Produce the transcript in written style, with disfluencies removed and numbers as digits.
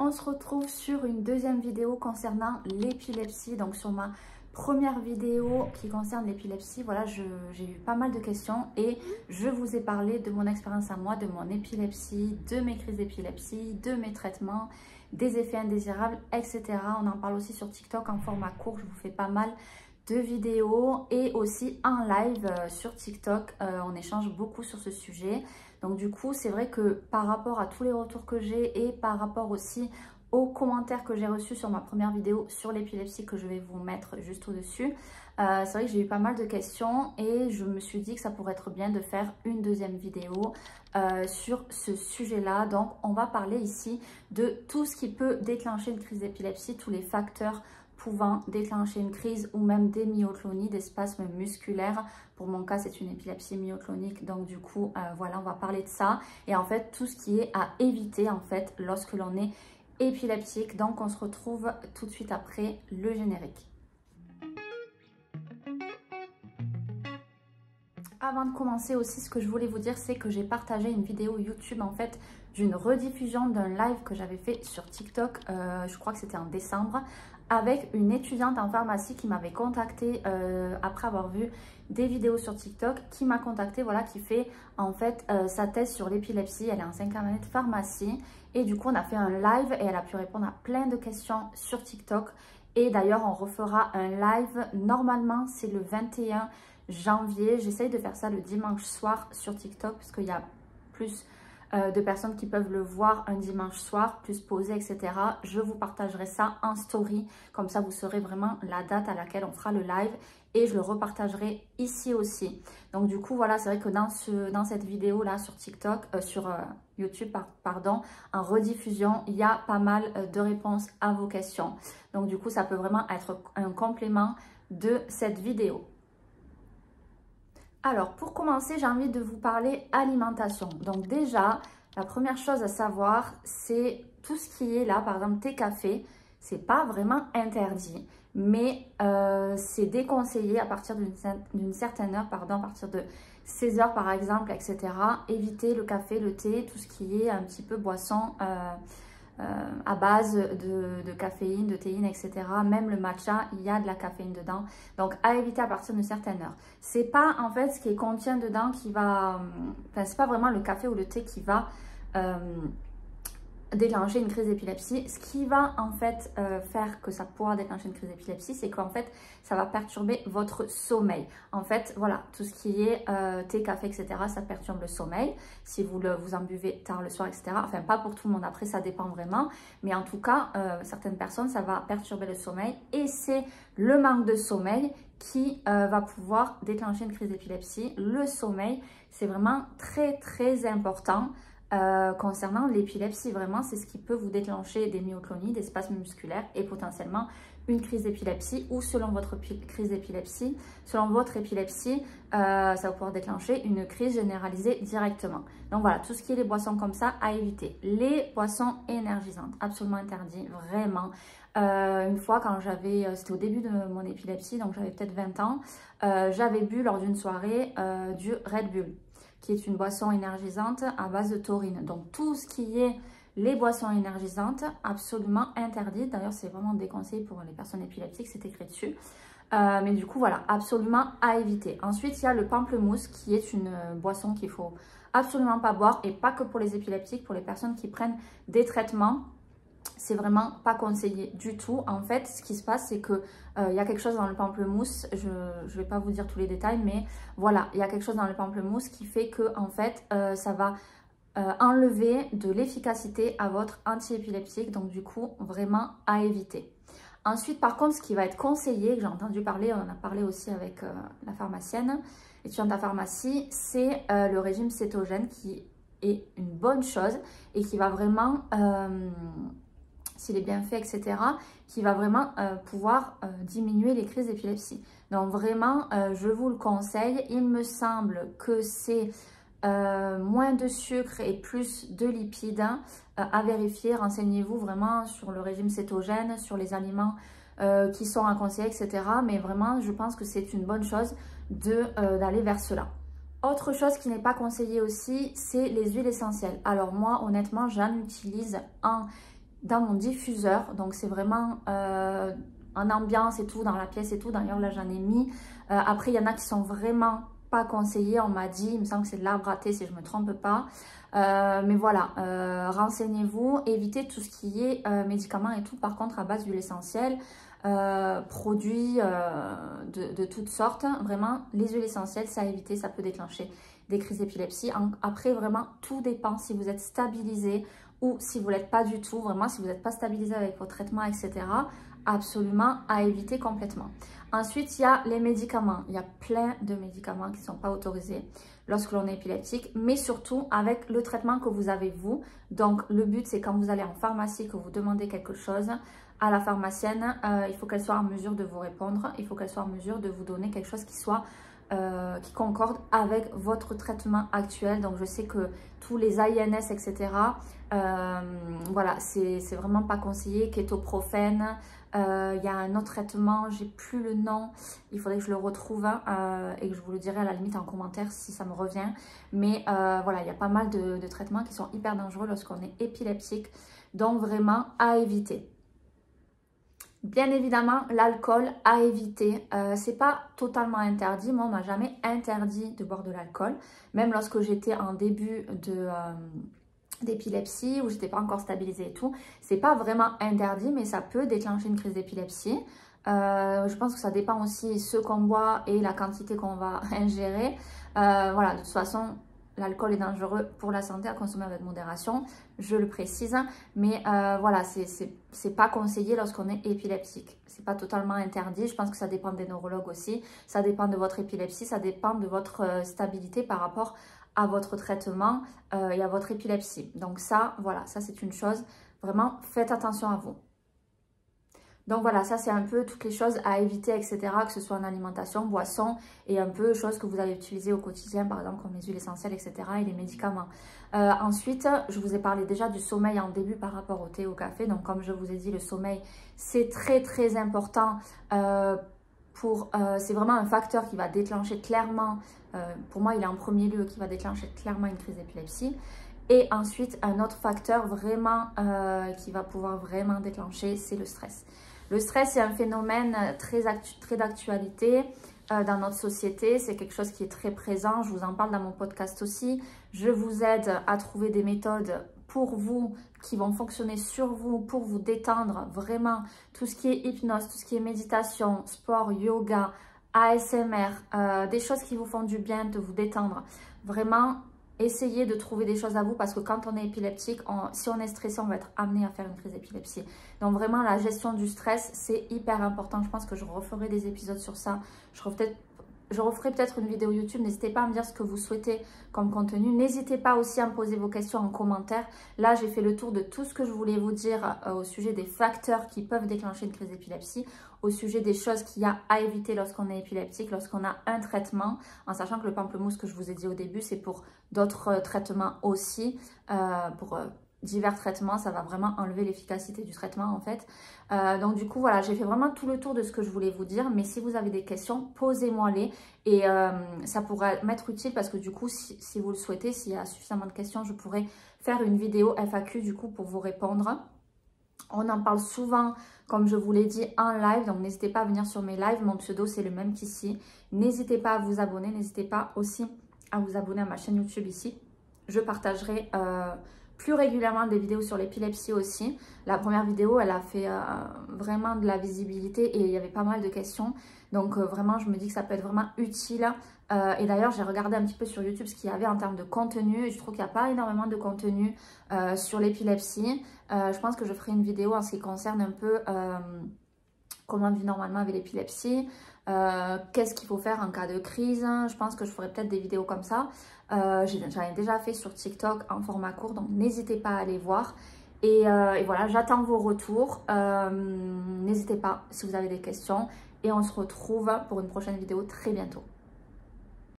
On se retrouve sur une deuxième vidéo concernant l'épilepsie. Donc sur ma première vidéo qui concerne l'épilepsie, voilà, j'ai eu pas mal de questions et je vous ai parlé de mon expérience à moi, de mon épilepsie, de mes crises d'épilepsie, de mes traitements, des effets indésirables, etc. On en parle aussi sur TikTok en format court, je vous fais pas mal de vidéos et aussi en live sur TikTok. On échange beaucoup sur ce sujet. Donc du coup, c'est vrai que par rapport à tous les retours que j'ai et par rapport aussi aux commentaires que j'ai reçus sur ma première vidéo sur l'épilepsie que je vais vous mettre juste au-dessus, c'est vrai que j'ai eu pas mal de questions et je me suis dit que ça pourrait être bien de faire une deuxième vidéo sur ce sujet-là. Donc on va parler ici de tout ce qui peut déclencher une crise d'épilepsie, tous les facteurs pouvant déclencher une crise ou même des myoclonies, des spasmes musculaires. Pour mon cas, c'est une épilepsie myoclonique. Donc du coup, voilà, on va parler de ça. Et en fait, tout ce qui est à éviter en fait lorsque l'on est épileptique. Donc on se retrouve tout de suite après le générique. Avant de commencer aussi, ce que je voulais vous dire, c'est que j'ai partagé une vidéo YouTube en fait d'une rediffusion d'un live que j'avais fait sur TikTok, je crois que c'était en décembre, avec une étudiante en pharmacie qui m'avait contactée après avoir vu des vidéos sur TikTok, qui m'a contactée, voilà, qui fait en fait sa thèse sur l'épilepsie. Elle est en 5e année de pharmacie et du coup on a fait un live et elle a pu répondre à plein de questions sur TikTok. Et d'ailleurs on refera un live, normalement c'est le 21 janvier. J'essaye de faire ça le dimanche soir sur TikTok parce qu'il y a plus de personnes qui peuvent le voir un dimanche soir, plus posé, etc. Je vous partagerai ça en story, comme ça vous saurez vraiment la date à laquelle on fera le live et je le repartagerai ici aussi. Donc du coup voilà, c'est vrai que dans cette vidéo là sur TikTok, sur YouTube pardon, en rediffusion, il y a pas mal de réponses à vos questions. Donc du coup ça peut vraiment être un complément de cette vidéo. Alors, pour commencer, j'ai envie de vous parler alimentation. Donc déjà, la première chose à savoir, c'est tout ce qui est là, par exemple, thé, café, c'est pas vraiment interdit, mais c'est déconseillé à partir d'une certaine heure, pardon, à partir de 16 heures par exemple, etc. Évitez le café, le thé, tout ce qui est un petit peu boisson à base de caféine, de théine, etc. Même le matcha, il y a de la caféine dedans. Donc, à éviter à partir d'une certaine heure. C'est pas en fait ce qui contient dedans qui va... Enfin, c'est pas vraiment le café ou le thé qui va déclencher une crise d'épilepsie. Ce qui va en fait faire que ça pourra déclencher une crise d'épilepsie, c'est qu'en fait ça va perturber votre sommeil. En fait voilà, tout ce qui est thé, café, etc. ça perturbe le sommeil si vous en buvez tard le soir, etc. Enfin pas pour tout le monde, après ça dépend vraiment, mais en tout cas certaines personnes ça va perturber le sommeil et c'est le manque de sommeil qui va pouvoir déclencher une crise d'épilepsie. Le sommeil c'est vraiment très très important. Concernant l'épilepsie, vraiment c'est ce qui peut vous déclencher des myoclonies, des spasmes musculaires et potentiellement une crise d'épilepsie ou selon votre crise d'épilepsie, selon votre épilepsie, ça va pouvoir déclencher une crise généralisée directement. Donc voilà, tout ce qui est les boissons comme ça à éviter. Les boissons énergisantes, absolument interdit, vraiment. Une fois quand c'était au début de mon épilepsie, donc j'avais peut-être 20 ans, j'avais bu lors d'une soirée du Red Bull, qui est une boisson énergisante à base de taurine. Donc tout ce qui est les boissons énergisantes, absolument interdit. D'ailleurs, c'est vraiment déconseillé pour les personnes épileptiques, c'est écrit dessus. Mais du coup, voilà, absolument à éviter. Ensuite, il y a le pamplemousse qui est une boisson qu'il faut absolument pas boire et pas que pour les épileptiques, pour les personnes qui prennent des traitements. C'est vraiment pas conseillé du tout. En fait, ce qui se passe, c'est que il y a quelque chose dans le pamplemousse. Je vais pas vous dire tous les détails, mais voilà, il y a quelque chose dans le pamplemousse qui fait que en fait, ça va enlever de l'efficacité à votre antiépileptique. Donc du coup, vraiment à éviter. Ensuite, par contre, ce qui va être conseillé, que j'ai entendu parler, on en a parlé aussi avec la pharmacienne, étudiante à pharmacie, c'est le régime cétogène qui est une bonne chose et qui va vraiment s'il est bien fait, etc., qui va vraiment pouvoir diminuer les crises d'épilepsie. Donc vraiment, je vous le conseille. Il me semble que c'est moins de sucre et plus de lipides. À vérifier, renseignez-vous vraiment sur le régime cétogène, sur les aliments qui sont à conseiller, etc. Mais vraiment, je pense que c'est une bonne chose d'aller vers cela. Autre chose qui n'est pas conseillée aussi, c'est les huiles essentielles. Alors moi, honnêtement, j'en utilise en dans mon diffuseur. Donc c'est vraiment en ambiance et tout, dans la pièce et tout. D'ailleurs là j'en ai mis. Après il y en a qui sont vraiment pas conseillés. On m'a dit, il me semble que c'est de l'arbre à thé si je me trompe pas. Mais voilà, renseignez-vous. Évitez tout ce qui est médicaments et tout. Par contre à base d'huile essentielle, produits de toutes sortes. Vraiment les huiles essentielles, ça à éviter, ça peut déclencher des crises d'épilepsie. Après vraiment tout dépend si vous êtes stabilisé ou si vous ne l'êtes pas du tout. Vraiment si vous n'êtes pas stabilisé avec vos traitements, etc. Absolument à éviter complètement. Ensuite, il y a les médicaments. Il y a plein de médicaments qui ne sont pas autorisés lorsque l'on est épileptique, mais surtout avec le traitement que vous avez vous. Donc, le but, c'est quand vous allez en pharmacie, que vous demandez quelque chose à la pharmacienne, il faut qu'elle soit en mesure de vous répondre. Il faut qu'elle soit en mesure de vous donner quelque chose qui soit qui concorde avec votre traitement actuel. Donc je sais que tous les INS, etc., voilà, c'est vraiment pas conseillé. Kétoprophène, il y a un autre traitement, j'ai plus le nom, il faudrait que je le retrouve et que je vous le dirai à la limite en commentaire si ça me revient. Mais voilà, il y a pas mal de traitements qui sont hyper dangereux lorsqu'on est épileptique, donc vraiment à éviter. Bien évidemment, l'alcool à éviter. C'est pas totalement interdit. Moi, on m'a jamais interdit de boire de l'alcool. Même lorsque j'étais en début d'épilepsie, où j'étais pas encore stabilisée et tout. C'est pas vraiment interdit, mais ça peut déclencher une crise d'épilepsie. Je pense que ça dépend aussi ce qu'on boit et la quantité qu'on va ingérer. Voilà, de toute façon, l'alcool est dangereux pour la santé à consommer avec modération, je le précise. Mais voilà, c'est pas conseillé lorsqu'on est épileptique. C'est pas totalement interdit. Je pense que ça dépend des neurologues aussi. Ça dépend de votre épilepsie, ça dépend de votre stabilité par rapport à votre traitement et à votre épilepsie. Donc ça, voilà, ça c'est une chose. Vraiment, faites attention à vous. Donc voilà, ça c'est un peu toutes les choses à éviter, etc. Que ce soit en alimentation, boisson et un peu choses que vous allez utiliser au quotidien, par exemple comme les huiles essentielles, etc. et les médicaments. Ensuite, je vous ai parlé déjà du sommeil en début par rapport au thé, au café. Donc comme je vous ai dit, le sommeil c'est très très important. C'est vraiment un facteur qui va déclencher clairement, pour moi il est en premier lieu, qui va déclencher clairement une crise d'épilepsie. Et ensuite, un autre facteur vraiment qui va pouvoir vraiment déclencher, c'est le stress. Le stress, c'est un phénomène très d'actualité dans notre société. C'est quelque chose qui est très présent. Je vous en parle dans mon podcast aussi. Je vous aide à trouver des méthodes pour vous qui vont fonctionner sur vous, pour vous détendre vraiment. Tout ce qui est hypnose, tout ce qui est méditation, sport, yoga, ASMR, des choses qui vous font du bien, de vous détendre. Vraiment, essayez de trouver des choses à vous parce que quand on est épileptique, si on est stressé, on va être amené à faire une crise d'épilepsie. Donc vraiment, la gestion du stress, c'est hyper important. Je pense que je referai des épisodes sur ça. Je referai peut-être une vidéo YouTube. N'hésitez pas à me dire ce que vous souhaitez comme contenu. N'hésitez pas aussi à me poser vos questions en commentaire. Là, j'ai fait le tour de tout ce que je voulais vous dire au sujet des facteurs qui peuvent déclencher une crise d'épilepsie, au sujet des choses qu'il y a à éviter lorsqu'on est épileptique, lorsqu'on a un traitement, en sachant que le pamplemousse que je vous ai dit au début, c'est pour d'autres traitements aussi, pour divers traitements, ça va vraiment enlever l'efficacité du traitement en fait. Donc du coup voilà, j'ai fait vraiment tout le tour de ce que je voulais vous dire, mais si vous avez des questions, posez-moi-les et ça pourrait m'être utile parce que du coup si vous le souhaitez, s'il y a suffisamment de questions, je pourrais faire une vidéo FAQ du coup pour vous répondre. On en parle souvent, comme je vous l'ai dit, en live, donc n'hésitez pas à venir sur mes lives, mon pseudo c'est le même qu'ici. N'hésitez pas à vous abonner, n'hésitez pas aussi à vous abonner à ma chaîne YouTube ici. Je partagerai plus régulièrement des vidéos sur l'épilepsie aussi. La première vidéo, elle a fait vraiment de la visibilité et il y avait pas mal de questions. Donc vraiment, je me dis que ça peut être vraiment utile. Et d'ailleurs, j'ai regardé un petit peu sur YouTube ce qu'il y avait en termes de contenu. Et je trouve qu'il n'y a pas énormément de contenu sur l'épilepsie. Je pense que je ferai une vidéo en ce qui concerne un peu comment vivre normalement avec l'épilepsie. Qu'est-ce qu'il faut faire en cas de crise. Je pense que je ferai peut-être des vidéos comme ça. J'en ai déjà fait sur TikTok en format court, donc n'hésitez pas à aller voir. Et voilà, j'attends vos retours. N'hésitez pas si vous avez des questions. Et on se retrouve pour une prochaine vidéo très bientôt.